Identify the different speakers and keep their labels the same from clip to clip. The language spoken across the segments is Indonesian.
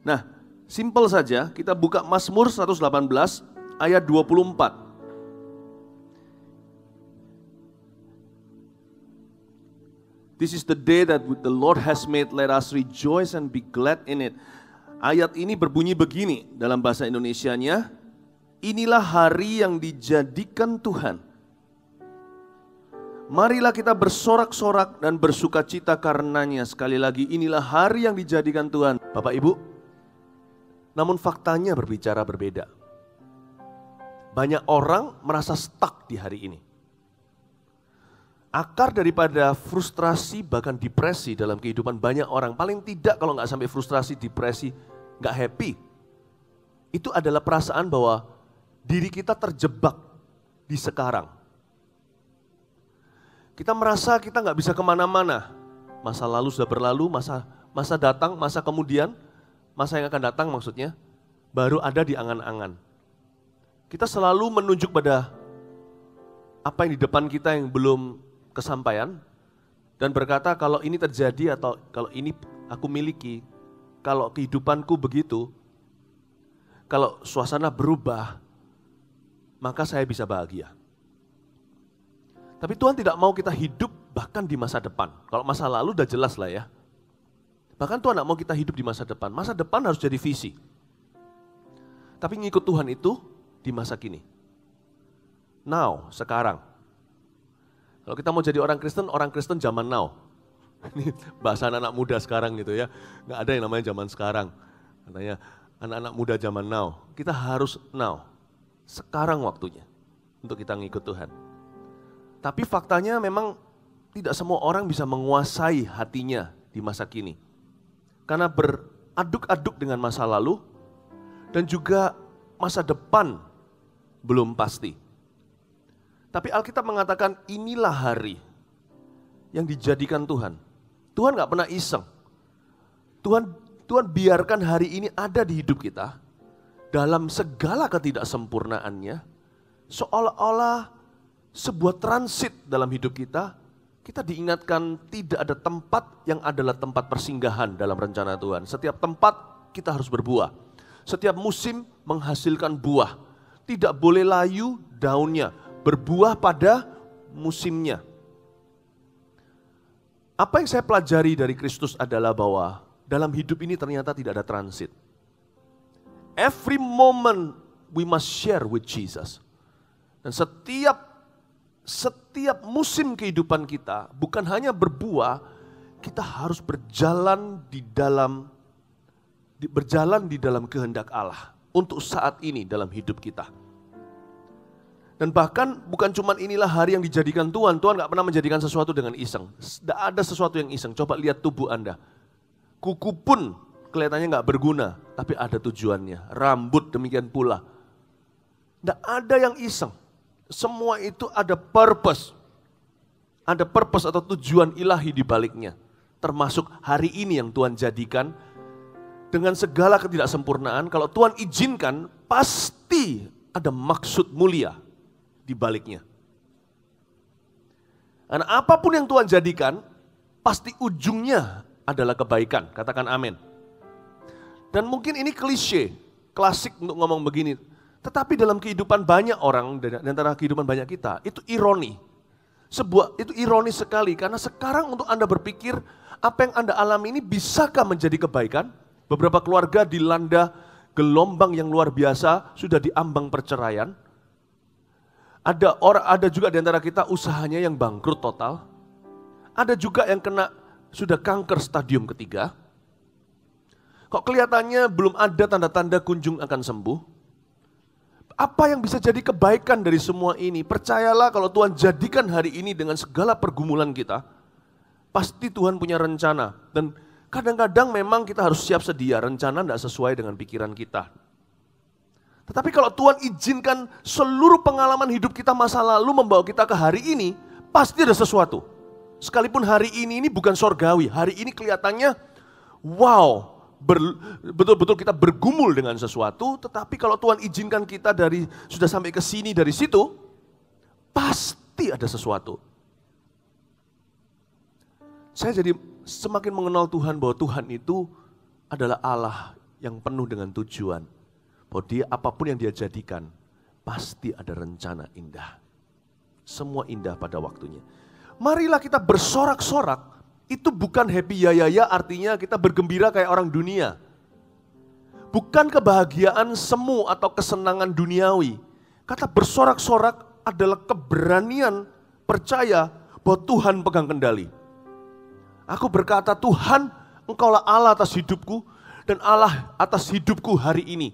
Speaker 1: Nah, simpel saja, kita buka Mazmur 118 ayat 24. This is the day that the Lord has made, let us rejoice and be glad in it. Ayat ini berbunyi begini dalam bahasa Indonesianya, inilah hari yang dijadikan Tuhan. Marilah kita bersorak-sorak dan bersukacita karenanya. Sekali lagi, inilah hari yang dijadikan Tuhan. Bapak Ibu, namun faktanya berbicara berbeda. Banyak orang merasa stuck di hari ini. Akar daripada frustrasi bahkan depresi dalam kehidupan banyak orang, paling tidak kalau nggak sampai frustrasi, depresi, nggak happy, itu adalah perasaan bahwa diri kita terjebak di sekarang. Kita merasa kita nggak bisa kemana-mana. Masa lalu sudah berlalu, masa datang, masa kemudian, masa yang akan datang maksudnya, baru ada di angan-angan. Kita selalu menunjuk pada apa yang di depan kita yang belum kesampaian dan berkata kalau ini terjadi atau kalau ini aku miliki, kalau kehidupanku begitu, kalau suasana berubah, maka saya bisa bahagia. Tapi Tuhan tidak mau kita hidup bahkan di masa depan. Kalau masa lalu udah jelas lah ya. Bahkan Tuhan tidak mau kita hidup di masa depan. Masa depan harus jadi visi. Tapi ngikut Tuhan itu di masa kini. Now, sekarang. Kalau kita mau jadi orang Kristen zaman now. Ini bahasa anak-anak muda sekarang gitu ya. Nggak ada yang namanya zaman sekarang. Katanya anak-anak muda zaman now. Kita harus now. Sekarang waktunya untuk kita ngikut Tuhan. Tapi faktanya memang tidak semua orang bisa menguasai hatinya di masa kini. Karena beraduk-aduk dengan masa lalu dan juga masa depan belum pasti. Tapi Alkitab mengatakan inilah hari yang dijadikan Tuhan. Tuhan gak pernah iseng. Tuhan biarkan hari ini ada di hidup kita dalam segala ketidaksempurnaannya, seolah-olah sebuah transit dalam hidup kita. Kita diingatkan tidak ada tempat yang adalah tempat persinggahan dalam rencana Tuhan. Setiap tempat kita harus berbuah. Setiap musim menghasilkan buah. Tidak boleh layu daunnya. Berbuah pada musimnya. Apa yang saya pelajari dari Kristus adalah bahwa dalam hidup ini ternyata tidak ada transit. Every moment we must share with Jesus. Dan setiap musim kehidupan kita bukan hanya berbuah, kita harus berjalan di dalam kehendak Allah untuk saat ini dalam hidup kita. Dan bahkan bukan cuma inilah hari yang dijadikan Tuhan. Tuhan gak pernah menjadikan sesuatu dengan iseng. Tidak ada sesuatu yang iseng. Coba lihat tubuh Anda. Kuku pun kelihatannya gak berguna, tapi ada tujuannya. Rambut demikian pula. Tidak ada yang iseng. Semua itu ada purpose. Ada purpose atau tujuan ilahi di baliknya. Termasuk hari ini yang Tuhan jadikan. Dengan segala ketidaksempurnaan, kalau Tuhan izinkan, pasti ada maksud mulia di baliknya. Karena apapun yang Tuhan jadikan, pasti ujungnya adalah kebaikan. Katakan amin. Dan mungkin ini klise, klasik untuk ngomong begini. Tetapi dalam kehidupan banyak orang, di antara kehidupan banyak kita, itu ironi. Itu ironi sekali, karena sekarang untuk Anda berpikir, apa yang Anda alami ini bisakah menjadi kebaikan? Beberapa keluarga dilanda gelombang yang luar biasa, sudah diambang perceraian. Ada juga di antara kita usahanya yang bangkrut total. Ada juga yang kena sudah kanker stadium ketiga. Kok kelihatannya belum ada tanda-tanda kunjung akan sembuh. Apa yang bisa jadi kebaikan dari semua ini? Percayalah kalau Tuhan jadikan hari ini dengan segala pergumulan kita, pasti Tuhan punya rencana. Dan kadang-kadang memang kita harus siap sedia, rencana tidak sesuai dengan pikiran kita. Tetapi kalau Tuhan izinkan seluruh pengalaman hidup kita masa lalu membawa kita ke hari ini, pasti ada sesuatu. Sekalipun hari ini bukan sorgawi, hari ini kelihatannya wow, betul-betul kita bergumul dengan sesuatu, tetapi kalau Tuhan izinkan kita sudah sampai ke sini dari situ, pasti ada sesuatu. Saya jadi semakin mengenal Tuhan bahwa Tuhan itu adalah Allah yang penuh dengan tujuan. Bahwa dia apapun yang dia jadikan, pasti ada rencana indah. Semua indah pada waktunya. Marilah kita bersorak-sorak. Itu bukan happy ya artinya kita bergembira kayak orang dunia. Bukan kebahagiaan semu atau kesenangan duniawi. Kata bersorak-sorak adalah keberanian percaya bahwa Tuhan pegang kendali. Aku berkata, Tuhan, Engkaulah Allah atas hidupku dan Allah atas hidupku hari ini.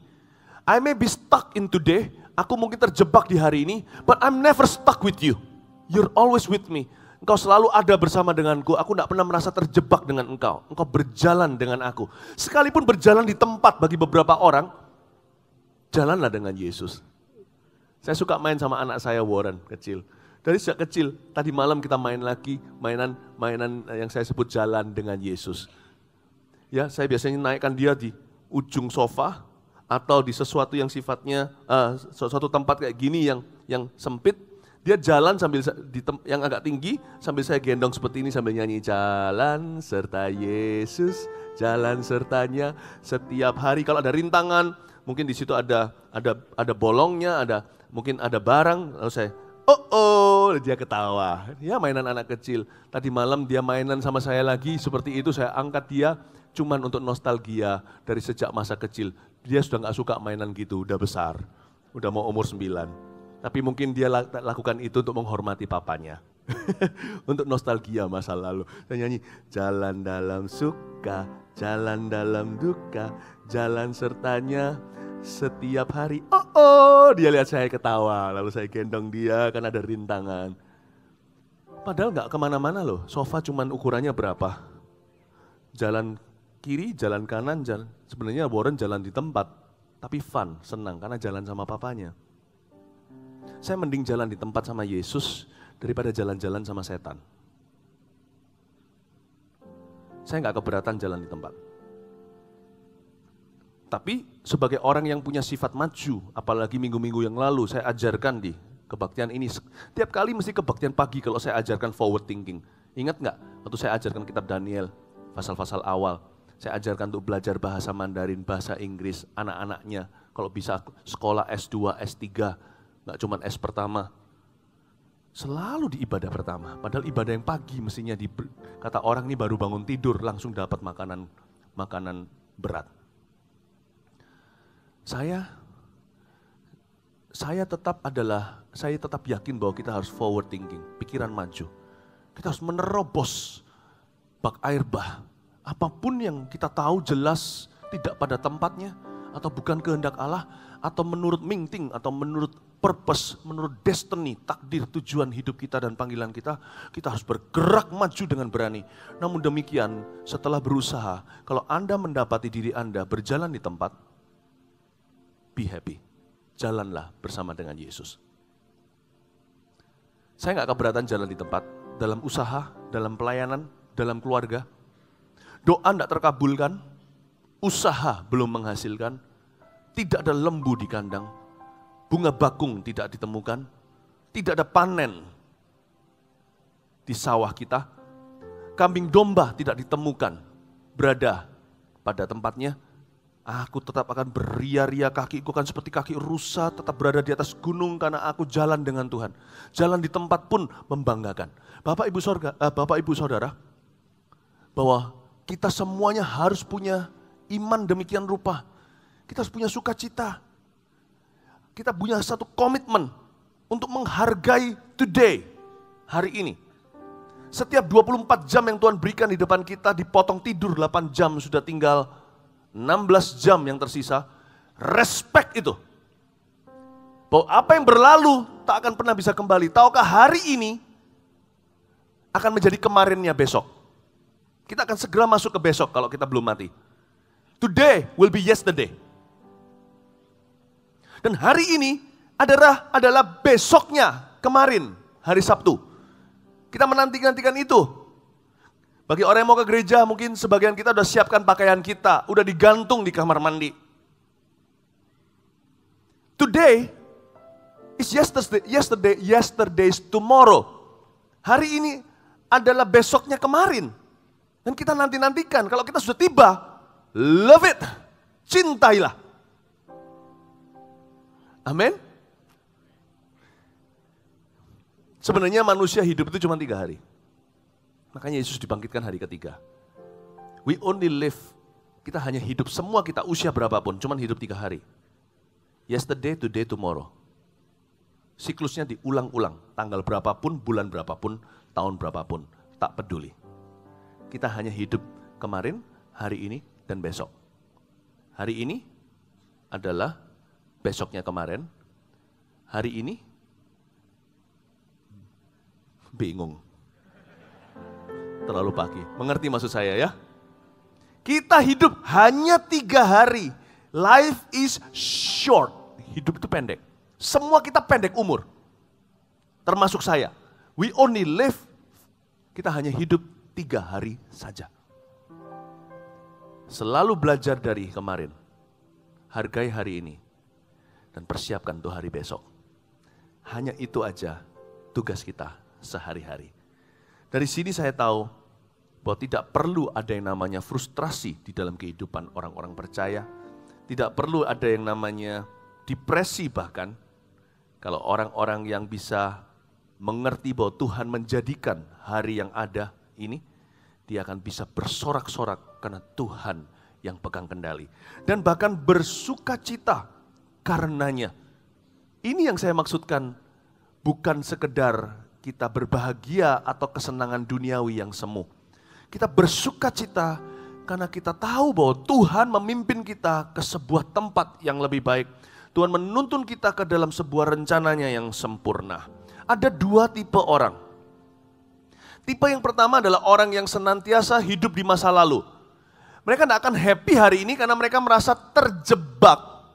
Speaker 1: I may be stuck in today, aku mungkin terjebak di hari ini, but I'm never stuck with you. You're always with me. Engkau selalu ada bersama denganku, aku tidak pernah merasa terjebak dengan engkau. Engkau berjalan dengan aku. Sekalipun berjalan di tempat bagi beberapa orang, jalanlah dengan Yesus. Saya suka main sama anak saya Warren, kecil. Dari sejak kecil, tadi malam kita main lagi, mainan yang saya sebut jalan dengan Yesus. Ya, saya biasanya naikkan dia di ujung sofa, atau di sesuatu yang sifatnya, suatu tempat kayak gini yang sempit. Dia jalan sambil yang agak tinggi, sambil saya gendong seperti ini sambil nyanyi jalan serta Yesus, jalan sertanya setiap hari. Kalau ada rintangan, mungkin di situ ada bolongnya, mungkin ada barang, lalu saya dia ketawa. Ya mainan anak kecil. Tadi malam dia mainan sama saya lagi seperti itu, saya angkat dia cuman untuk nostalgia dari sejak masa kecil. Dia sudah gak suka mainan gitu, udah besar, udah mau umur 9. Tapi mungkin dia lakukan itu untuk menghormati papanya. Untuk nostalgia masa lalu. Saya nyanyi, jalan dalam suka, jalan dalam duka, jalan sertanya setiap hari. Dia lihat saya ketawa, lalu saya gendong dia kan ada rintangan. Padahal gak kemana-mana loh, sofa cuman ukurannya berapa. Jalan kiri, jalan kanan, sebenarnya Warren jalan di tempat. Tapi fun, senang karena jalan sama papanya. Saya mending jalan di tempat sama Yesus daripada jalan-jalan sama setan. Saya nggak keberatan jalan di tempat. Tapi sebagai orang yang punya sifat maju, apalagi minggu-minggu yang lalu saya ajarkan di kebaktian ini. Tiap kali mesti kebaktian pagi kalau saya ajarkan forward thinking. Ingat nggak waktu saya ajarkan kitab Daniel, pasal-pasal awal. Saya ajarkan untuk belajar bahasa Mandarin, bahasa Inggris, anak-anaknya. Kalau bisa sekolah S2, S3. Nggak cuma S pertama, selalu di ibadah pertama. Padahal ibadah yang pagi mestinya kata orang ini baru bangun tidur langsung dapat makanan berat. Saya tetap yakin bahwa kita harus forward thinking, pikiran maju. Kita harus menerobos bak air bah. Apapun yang kita tahu jelas tidak pada tempatnya, atau bukan kehendak Allah, atau menurut Mingting, atau menurut purpose, menurut destiny, takdir, tujuan hidup kita dan panggilan kita harus bergerak maju dengan berani. Namun demikian, setelah berusaha, kalau Anda mendapati diri Anda berjalan di tempat, be happy. Jalanlah bersama dengan Yesus. Saya nggak keberatan jalan di tempat, dalam usaha, dalam pelayanan, dalam keluarga. Doa tidak terkabulkan, usaha belum menghasilkan, tidak ada lembu di kandang, bunga bakung tidak ditemukan, tidak ada panen di sawah kita, kambing domba tidak ditemukan berada pada tempatnya. Aku tetap akan beria-ria, kakiku akan seperti kaki rusa, tetap berada di atas gunung karena aku jalan dengan Tuhan. Jalan di tempat pun membanggakan. Bapak Ibu Saudara, bahwa kita semuanya harus punya iman demikian rupa. Kita harus punya sukacita. Kita punya satu komitmen untuk menghargai today, hari ini. Setiap 24 jam yang Tuhan berikan di depan kita dipotong tidur 8 jam, sudah tinggal 16 jam yang tersisa. Respect itu. Bahwa apa yang berlalu tak akan pernah bisa kembali. Tahukah hari ini akan menjadi kemarinnya besok. Kita akan segera masuk ke besok kalau kita belum mati. Today will be yesterday. Dan hari ini adalah besoknya kemarin, hari Sabtu. Kita menantikan itu. Bagi orang yang mau ke gereja, mungkin sebagian kita udah siapkan pakaian kita, udah digantung di kamar mandi. Today is yesterday's tomorrow. Hari ini adalah besoknya kemarin. Dan kita nantikan, kalau kita sudah tiba, love it. cintailah. Amin. Sebenarnya manusia hidup itu cuma 3 hari. Makanya Yesus dibangkitkan hari ketiga. We only live, kita hanya hidup, semua kita usia berapapun, cuma hidup 3 hari. Yesterday, today, tomorrow. Siklusnya diulang-ulang, tanggal berapapun, bulan berapapun, tahun berapapun, tak peduli. Kita hanya hidup kemarin, hari ini, dan besok. Hari ini adalah besoknya kemarin, hari ini bingung. Terlalu pagi, mengerti maksud saya ya? Kita hidup hanya 3 hari. Life is short. Hidup itu pendek. Semua kita pendek umur. Termasuk saya. We only live, kita hanya hidup 3 hari saja. Selalu belajar dari kemarin. Hargai hari ini. Dan persiapkan untuk hari besok. Hanya itu aja tugas kita sehari-hari. Dari sini saya tahu bahwa tidak perlu ada yang namanya frustrasi di dalam kehidupan orang-orang percaya. Tidak perlu ada yang namanya depresi bahkan. Kalau orang-orang yang bisa mengerti bahwa Tuhan menjadikan hari yang ada ini, dia akan bisa bersorak-sorak karena Tuhan yang pegang kendali. Dan bahkan bersukacita karenanya. Ini yang saya maksudkan, bukan sekedar kita berbahagia atau kesenangan duniawi yang semu. Kita bersukacita karena kita tahu bahwa Tuhan memimpin kita ke sebuah tempat yang lebih baik. Tuhan menuntun kita ke dalam sebuah rencananya yang sempurna. Ada 2 tipe orang. Tipe yang pertama adalah orang yang senantiasa hidup di masa lalu. Mereka tidak akan happy hari ini karena mereka merasa terjebak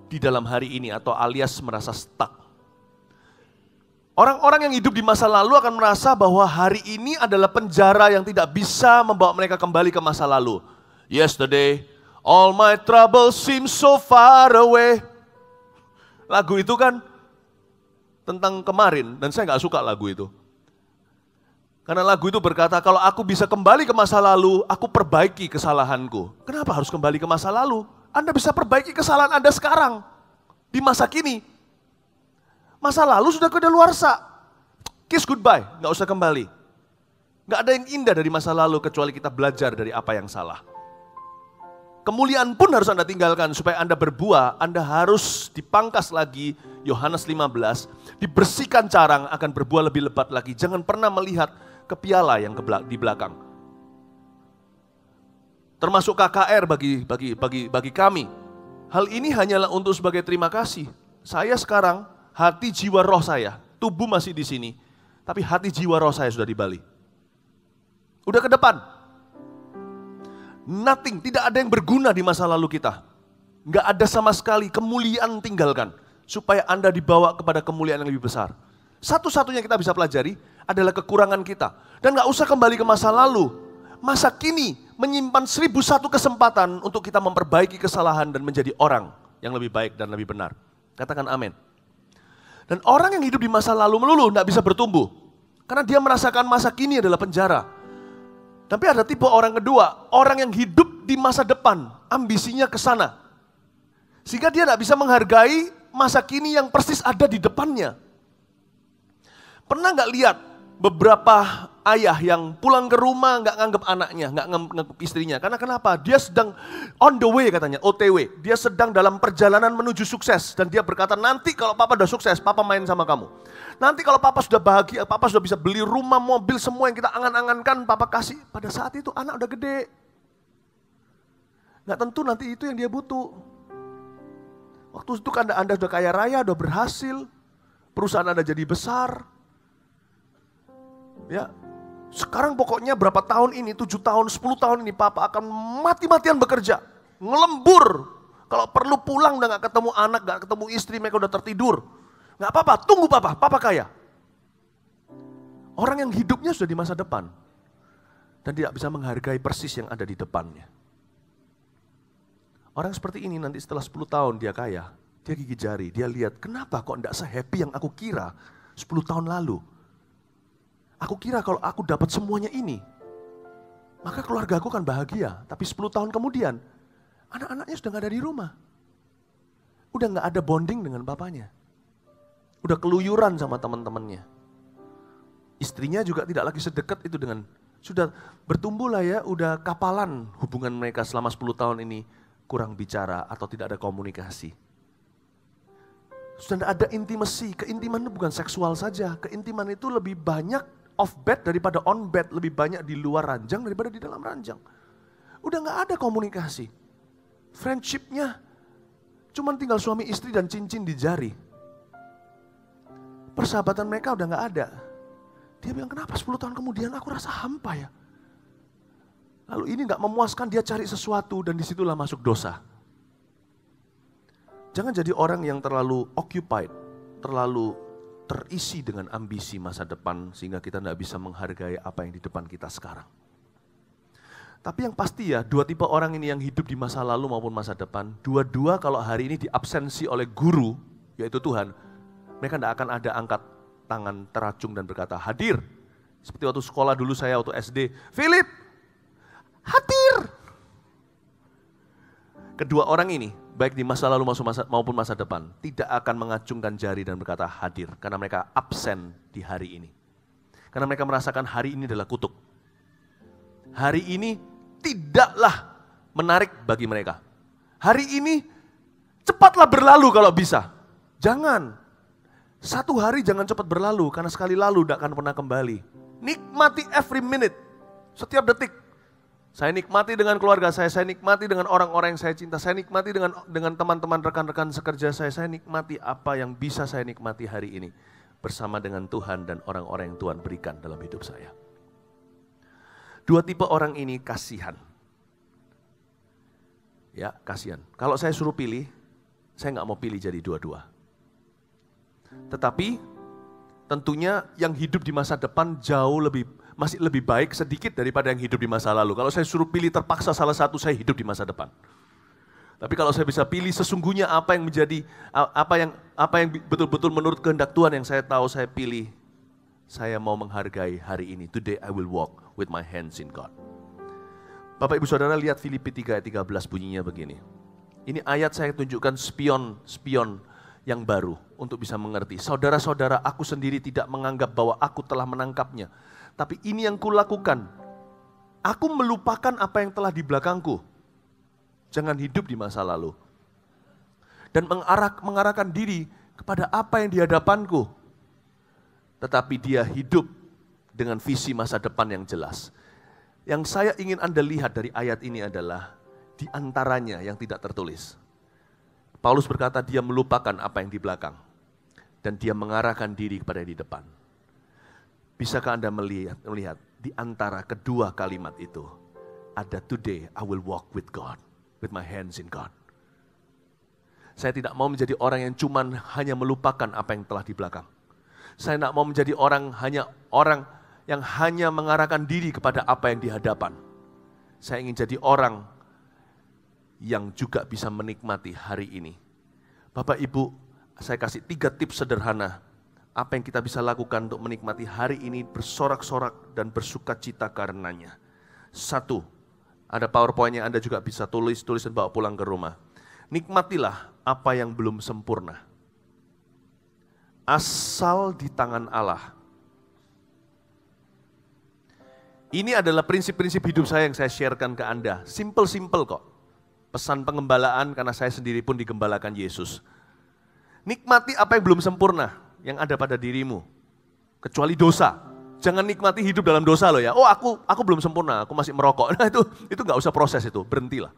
Speaker 1: di dalam hari ini atau alias merasa stuck. Orang-orang yang hidup di masa lalu akan merasa bahwa hari ini adalah penjara yang tidak bisa membawa mereka kembali ke masa lalu. Yesterday, all my troubles seem so far away. Lagu itu kan tentang kemarin, dan saya gak suka lagu itu. Karena lagu itu berkata, kalau aku bisa kembali ke masa lalu, aku perbaiki kesalahanku. Kenapa harus kembali ke masa lalu? Anda bisa perbaiki kesalahan Anda sekarang, di masa kini. Masa lalu sudah kedaluarsa. Kiss goodbye, gak usah kembali. Gak ada yang indah dari masa lalu kecuali kita belajar dari apa yang salah. Kemuliaan pun harus Anda tinggalkan supaya Anda berbuah, Anda harus dipangkas lagi, Yohanes 15, dibersihkan carang akan berbuah lebih lebat lagi. Jangan pernah melihat ke piala yang di belakang. Termasuk KKR bagi kami. Hal ini hanyalah untuk sebagai terima kasih. Saya sekarang, hati jiwa roh saya, tubuh masih di sini, tapi hati jiwa roh saya sudah di Bali. Udah ke depan. Nothing, tidak ada yang berguna di masa lalu kita. Nggak ada sama sekali, kemuliaan tinggalkan. Supaya Anda dibawa kepada kemuliaan yang lebih besar. Satu-satunya kita bisa pelajari adalah kekurangan kita. Dan nggak usah kembali ke masa lalu. Masa kini menyimpan 1001 kesempatan untuk kita memperbaiki kesalahan dan menjadi orang yang lebih baik dan lebih benar. Katakan amin. Dan orang yang hidup di masa lalu melulu tidak bisa bertumbuh. Karena dia merasakan masa kini adalah penjara. Tapi ada tipe orang kedua, orang yang hidup di masa depan, ambisinya ke sana. Sehingga dia tidak bisa menghargai masa kini yang persis ada di depannya. Pernah nggak lihat beberapa ayah yang pulang ke rumah nggak nganggap anaknya, nggak nganggap istrinya. Karena kenapa? Dia sedang on the way katanya, OTW. Dia sedang dalam perjalanan menuju sukses. Dan dia berkata, nanti kalau papa udah sukses, papa main sama kamu. Nanti kalau papa sudah bahagia, papa sudah bisa beli rumah, mobil, semua yang kita angan-angankan, papa kasih. Pada saat itu anak udah gede. Nggak tentu nanti itu yang dia butuh. Waktu itu kan Anda sudah kaya raya, sudah berhasil. Perusahaan Anda jadi besar. Ya, sekarang pokoknya berapa tahun ini, 7 tahun, 10 tahun ini papa akan mati-matian bekerja. Ngelembur. Kalau perlu pulang udah gak ketemu anak, gak ketemu istri, mereka udah tertidur. Gak apa-apa, tunggu papa kaya. Orang yang hidupnya sudah di masa depan. Dan tidak bisa menghargai persis yang ada di depannya. Orang seperti ini nanti setelah 10 tahun dia kaya, dia gigit jari, dia lihat kenapa kok tidak se-happy yang aku kira 10 tahun lalu. Aku kira kalau aku dapat semuanya ini, maka keluarga aku kan bahagia. Tapi 10 tahun kemudian, Anak-anaknya sudah nggak ada di rumah. Udah nggak ada bonding dengan bapaknya. Udah keluyuran sama teman-temannya. Istrinya juga tidak lagi sedekat itu dengan, sudah bertumbuh lah ya, udah kapalan hubungan mereka selama 10 tahun ini kurang bicara atau tidak ada komunikasi. Sudah tidak ada intimasi. Keintiman itu bukan seksual saja. Keintiman itu lebih banyak off bed daripada on bed. Lebih banyak di luar ranjang daripada di dalam ranjang. Udah nggak ada komunikasi. Friendship-nya cuman tinggal suami istri dan cincin di jari. Persahabatan mereka udah nggak ada. Dia bilang, kenapa 10 tahun kemudian aku rasa hampa ya. Lalu ini nggak memuaskan, dia cari sesuatu dan disitulah masuk dosa. Jangan jadi orang yang terlalu occupied, terlalu terisi dengan ambisi masa depan sehingga kita nggak bisa menghargai apa yang di depan kita sekarang. Tapi yang pasti ya, dua tipe orang ini yang hidup di masa lalu maupun masa depan, dua-dua kalau hari ini diabsensi oleh guru, yaitu Tuhan, mereka tidak akan ada angkat tangan teracung dan berkata, hadir. Seperti waktu sekolah dulu saya waktu SD, Philip, hadir. Kedua orang ini, baik di masa lalu maupun masa depan, tidak akan mengacungkan jari dan berkata hadir. Karena mereka absen di hari ini. Karena mereka merasakan hari ini adalah kutuk. Hari ini tidaklah menarik bagi mereka. Hari ini cepatlah berlalu kalau bisa. Jangan. Satu hari jangan cepat berlalu, karena sekali lalu tidak akan pernah kembali. Nikmati every minute, setiap detik. Saya nikmati dengan keluarga saya nikmati dengan orang-orang yang saya cinta, saya nikmati dengan teman-teman rekan-rekan sekerja saya nikmati apa yang bisa saya nikmati hari ini. Bersama dengan Tuhan dan orang-orang yang Tuhan berikan dalam hidup saya. Dua tipe orang ini kasihan. Ya, kasihan. Kalau saya suruh pilih, saya nggak mau pilih jadi dua-dua. Tetapi tentunya yang hidup di masa depan masih lebih baik sedikit daripada yang hidup di masa lalu. Kalau saya suruh pilih terpaksa salah satu, saya hidup di masa depan. Tapi kalau saya bisa pilih sesungguhnya apa yang betul-betul menurut kehendak Tuhan yang saya tahu saya pilih, saya mau menghargai hari ini. Today I will walk with my hands in God. Bapak Ibu Saudara lihat Filipi 3 ayat 13 bunyinya begini. Ini ayat saya tunjukkan spion yang baru untuk bisa mengerti. Saudara-saudara, aku sendiri tidak menganggap bahwa aku telah menangkapnya. Tapi ini yang kulakukan. Aku melupakan apa yang telah di belakangku. Jangan hidup di masa lalu. Dan mengarahkan diri kepada apa yang di hadapanku. Tetapi dia hidup dengan visi masa depan yang jelas. Yang saya ingin Anda lihat dari ayat ini adalah di antaranya yang tidak tertulis. Paulus berkata dia melupakan apa yang di belakang. Dan dia mengarahkan diri kepada yang di depan. Bisakah Anda melihat di antara kedua kalimat itu. Ada today I will walk with God. With my hands in God. Saya tidak mau menjadi orang yang hanya melupakan apa yang telah di belakang. Saya tidak mau menjadi orang yang hanya mengarahkan diri kepada apa yang di hadapan. Saya ingin jadi orang yang juga bisa menikmati hari ini. Bapak Ibu, saya kasih 3 tips sederhana. Apa yang kita bisa lakukan untuk menikmati hari ini bersorak-sorak dan bersuka cita karenanya. 1, ada PowerPoint-nya Anda juga bisa tulis dan bawa pulang ke rumah. Nikmatilah apa yang belum sempurna. Asal di tangan Allah. Ini adalah prinsip-prinsip hidup saya yang saya sharekan ke Anda. Simple kok. Pesan pengembalaan karena saya sendiri pun digembalakan Yesus. Nikmati apa yang belum sempurna yang ada pada dirimu. Kecuali dosa. Jangan nikmati hidup dalam dosa loh ya. Oh aku belum sempurna, aku masih merokok. Nah itu nggak usah proses itu, berhentilah.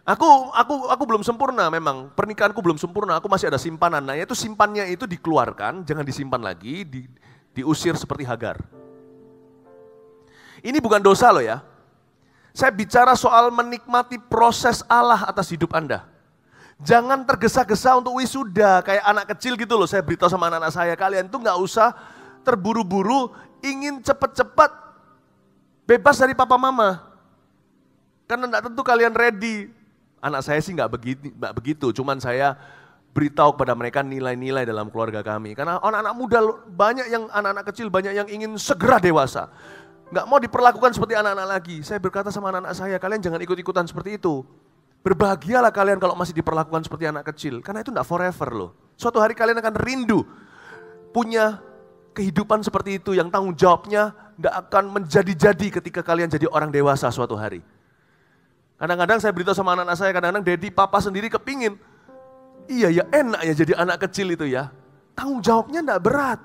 Speaker 1: Aku belum sempurna memang, pernikahanku belum sempurna, aku masih ada simpanan. Nah itu simpannya itu dikeluarkan, jangan disimpan lagi, diusir seperti Hagar. Ini bukan dosa loh ya. Saya bicara soal menikmati proses Allah atas hidup Anda. Jangan tergesa-gesa untuk wisuda, kayak anak kecil gitu loh. Saya beritahu sama anak-anak saya, kalian tuh gak usah terburu-buru, ingin cepat-cepat bebas dari papa mama. Karena gak tentu kalian ready. Anak saya sih gak begitu, cuman saya beritahu kepada mereka nilai-nilai dalam keluarga kami. Karena anak-anak muda banyak yang anak-anak kecil banyak yang ingin segera dewasa. Nggak mau diperlakukan seperti anak-anak lagi. Saya berkata sama anak-anak saya, kalian jangan ikut-ikutan seperti itu. Berbahagialah kalian kalau masih diperlakukan seperti anak kecil. Karena itu enggak forever loh. Suatu hari kalian akan rindu punya kehidupan seperti itu yang tanggung jawabnya enggak akan menjadi-jadi ketika kalian jadi orang dewasa suatu hari. Kadang-kadang saya beritahu sama anak-anak saya, kadang-kadang Daddy, Papa sendiri kepingin. Iya ya enak ya jadi anak kecil itu ya. Tanggung jawabnya enggak berat.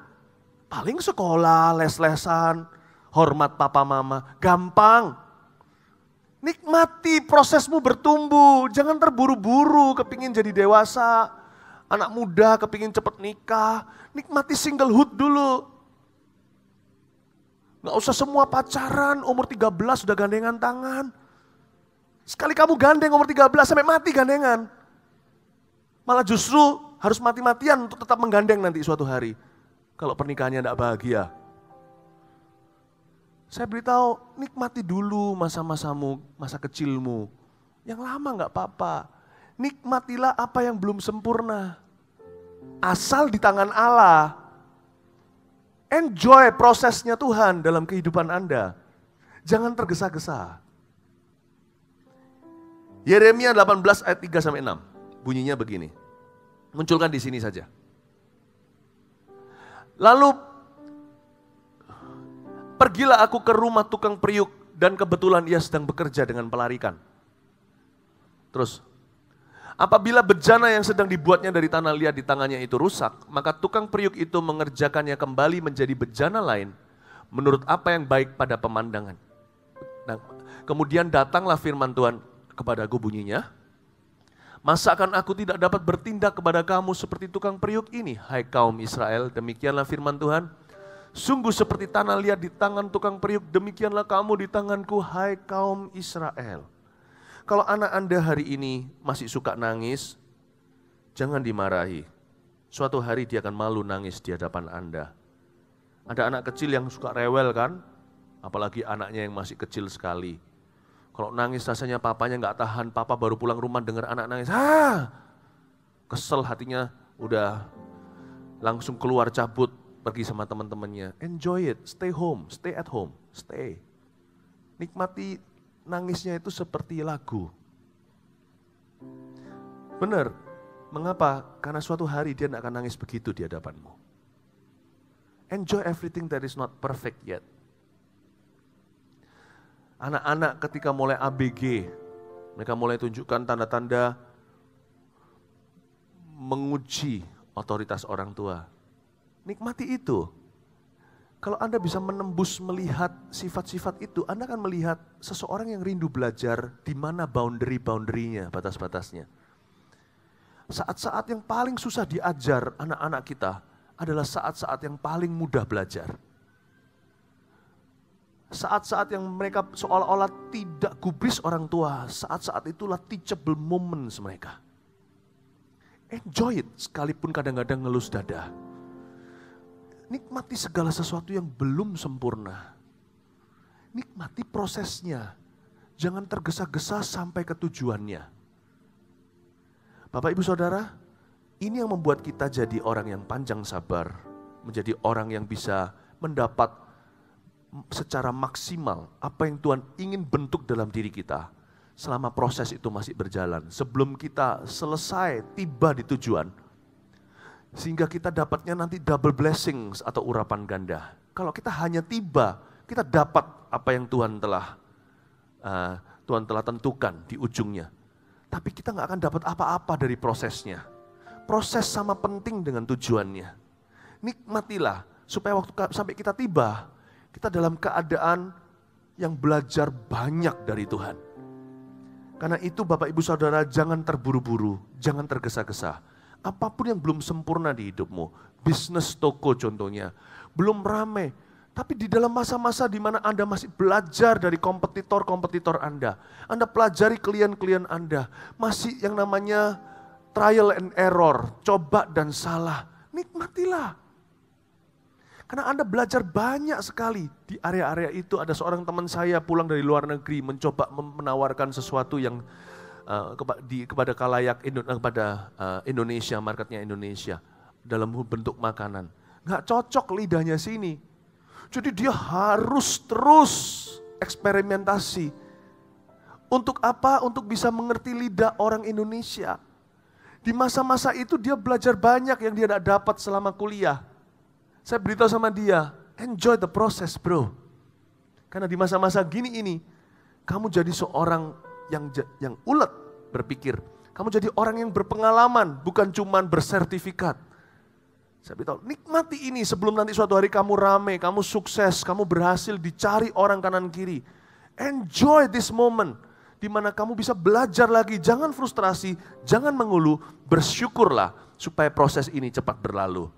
Speaker 1: Paling sekolah, les-lesan, hormat Papa Mama, gampang. Nikmati prosesmu bertumbuh, jangan terburu-buru kepingin jadi dewasa. Anak muda kepingin cepet nikah, nikmati singlehood dulu. Gak usah semua pacaran, umur 13 sudah gandengan tangan. Sekali kamu gandeng umur 13 sampai mati gandengan. Malah justru harus mati-matian untuk tetap menggandeng nanti suatu hari. Kalau pernikahannya tidak bahagia. Saya beritahu, nikmati dulu masa-masamu, masa kecilmu. Yang lama enggak apa-apa. Nikmatilah apa yang belum sempurna. Asal di tangan Allah. Enjoy prosesnya Tuhan dalam kehidupan Anda. Jangan tergesa-gesa. Yeremia 18 ayat 3-6. Bunyinya begini. Munculkan di sini saja. Lalu pergilah aku ke rumah tukang periuk dan kebetulan ia sedang bekerja dengan pelarikan. Terus, apabila bejana yang sedang dibuatnya dari tanah liat di tangannya itu rusak, maka tukang periuk itu mengerjakannya kembali menjadi bejana lain menurut apa yang baik pada pemandangan. Nah, kemudian datanglah firman Tuhan kepadaku bunyinya, masakan aku tidak dapat bertindak kepada kamu seperti tukang periuk ini, hai kaum Israel, demikianlah firman Tuhan. Sungguh seperti tanah liat di tangan tukang periuk, demikianlah kamu di tanganku, hai kaum Israel. Kalau anak Anda hari ini masih suka nangis, jangan dimarahi. Suatu hari dia akan malu nangis di hadapan Anda. Ada anak kecil yang suka rewel kan? Apalagi anaknya yang masih kecil sekali. Kalau nangis rasanya papanya nggak tahan, papa baru pulang rumah dengar anak nangis. Kesel hatinya, udah langsung keluar cabut. Pergi sama teman-temannya, enjoy it, stay home, stay at home, stay. Nikmati nangisnya itu seperti lagu. Benar, mengapa? Karena suatu hari dia tidak akan nangis begitu di hadapanmu. Enjoy everything that is not perfect yet. Anak-anak ketika mulai ABG, mereka mulai tunjukkan tanda-tanda menguji otoritas orang tua. Nikmati itu. Kalau Anda bisa menembus melihat sifat-sifat itu, Anda akan melihat seseorang yang rindu belajar di mana boundary-boundary-nya, batas-batasnya. Saat-saat yang paling susah diajar anak-anak kita adalah saat-saat yang paling mudah belajar. Saat-saat yang mereka seolah-olah tidak gubris orang tua, saat-saat itulah teachable moments mereka. Enjoy it, sekalipun kadang-kadang ngelus dada. Nikmati segala sesuatu yang belum sempurna. Nikmati prosesnya. Jangan tergesa-gesa sampai ke tujuannya. Bapak Ibu Saudara, ini yang membuat kita jadi orang yang panjang sabar. Menjadi orang yang bisa mendapat secara maksimal apa yang Tuhan ingin bentuk dalam diri kita. Selama proses itu masih berjalan. Sebelum kita selesai tiba di tujuan. Sehingga kita dapatnya nanti double blessings atau urapan ganda. Kalau kita hanya tiba, kita dapat apa yang Tuhan telah tentukan di ujungnya. Tapi kita nggak akan dapat apa-apa dari prosesnya. Proses sama penting dengan tujuannya. Nikmatilah supaya waktu sampai kita tiba, kita dalam keadaan yang belajar banyak dari Tuhan. Karena itu Bapak Ibu Saudara jangan terburu-buru, jangan tergesa-gesa. Apapun yang belum sempurna di hidupmu, bisnis toko contohnya, belum ramai. Tapi di dalam masa-masa di mana Anda masih belajar dari kompetitor-kompetitor Anda pelajari klien-klien Anda, masih yang namanya trial and error, coba dan salah, nikmatilah. Karena Anda belajar banyak sekali di area-area itu. Ada seorang teman saya pulang dari luar negeri mencoba menawarkan sesuatu yang kepada khalayak kepada Indonesia, marketnya Indonesia dalam bentuk makanan. Nggak cocok lidahnya sini. Jadi dia harus terus eksperimentasi. Untuk apa? Untuk bisa mengerti lidah orang Indonesia. Di masa-masa itu dia belajar banyak yang dia tidak dapat selama kuliah. Saya beritahu sama dia, enjoy the process bro. Karena di masa-masa gini ini, kamu jadi seorang yang ulet berpikir. Kamu jadi orang yang berpengalaman, bukan cuman bersertifikat. Saya beritahu, nikmati ini sebelum nanti suatu hari kamu rame, kamu sukses, kamu berhasil dicari orang kanan kiri. Enjoy this moment, di mana kamu bisa belajar lagi. Jangan frustrasi, jangan mengeluh, bersyukurlah supaya proses ini cepat berlalu.